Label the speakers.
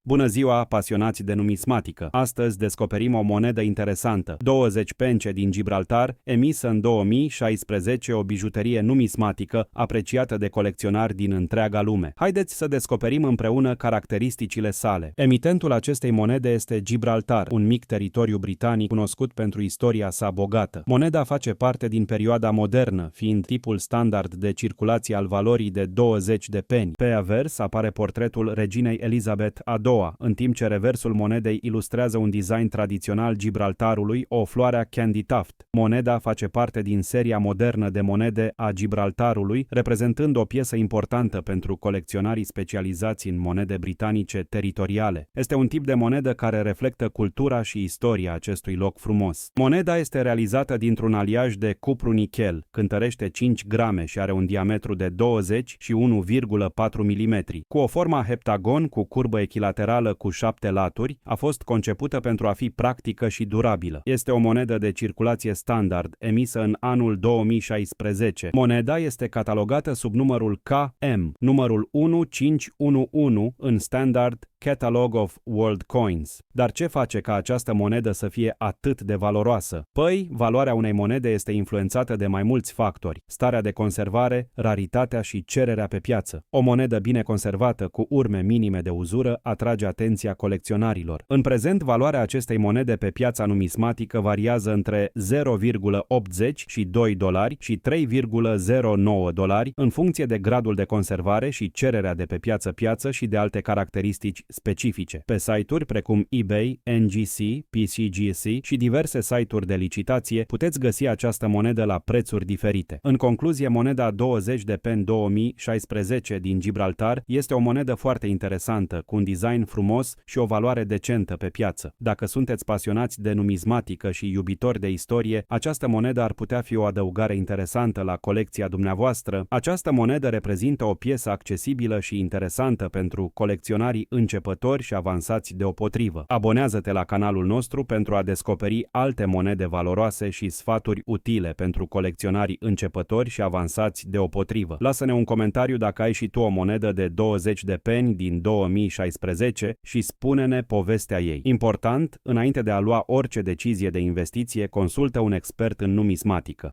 Speaker 1: Bună ziua, pasionați de numismatică! Astăzi descoperim o monedă interesantă, 20 pence din Gibraltar, emisă în 2016, o bijuterie numismatică apreciată de colecționari din întreaga lume. Haideți să descoperim împreună caracteristicile sale. Emitentul acestei monede este Gibraltar, un mic teritoriu britanic cunoscut pentru istoria sa bogată. Moneda face parte din perioada modernă, fiind tipul standard de circulație al valorii de 20 de peni. Pe avers apare portretul reginei Elizabeth a II, în timp ce reversul monedei ilustrează un design tradițional Gibraltarului, o floare a Candy Tuft. Moneda face parte din seria modernă de monede a Gibraltarului, reprezentând o piesă importantă pentru colecționarii specializați în monede britanice teritoriale. Este un tip de monedă care reflectă cultura și istoria acestui loc frumos. Moneda este realizată dintr-un aliaj de cupru-nichel, cântărește 5 grame și are un diametru de 20 și 1,4 mm. Cu o formă heptagon cu curbă echilaterală cu 7 laturi, a fost concepută pentru a fi practică și durabilă. Este o monedă de circulație standard, emisă în anul 2016. Moneda este catalogată sub numărul KM, numărul 1511 în Standard Catalog of World Coins. Dar ce face ca această monedă să fie atât de valoroasă? Păi, valoarea unei monede este influențată de mai mulți factori: starea de conservare, raritatea și cererea pe piață. O monedă bine conservată cu urme minime de uzură atrage atenția colecționarilor. În prezent, valoarea acestei monede pe piața numismatică variază între 0,80 și 2 dolari și 3,09 dolari în funcție de gradul de conservare și cererea de pe piață și de alte caracteristici specifice. Pe site-uri precum eBay, NGC, PCGC și diverse site-uri de licitație puteți găsi această monedă la prețuri diferite. În concluzie, moneda 20 de pen 2016 din Gibraltar este o monedă foarte interesantă, cu un design frumos și o valoare decentă pe piață. Dacă sunteți pasionați de numismatică și iubitori de istorie, această monedă ar putea fi o adăugare interesantă la colecția dumneavoastră. Această monedă reprezintă o piesă accesibilă și interesantă pentru colecționarii începători și avansați deopotrivă. Abonează-te la canalul nostru pentru a descoperi alte monede valoroase și sfaturi utile pentru colecționarii începători și avansați deopotrivă. Lasă-ne un comentariu dacă ai și tu o monedă de 20 de peni din 2016 și spune-ne povestea ei. Important, înainte de a lua orice decizie de investiție, consultă un expert în numismatică.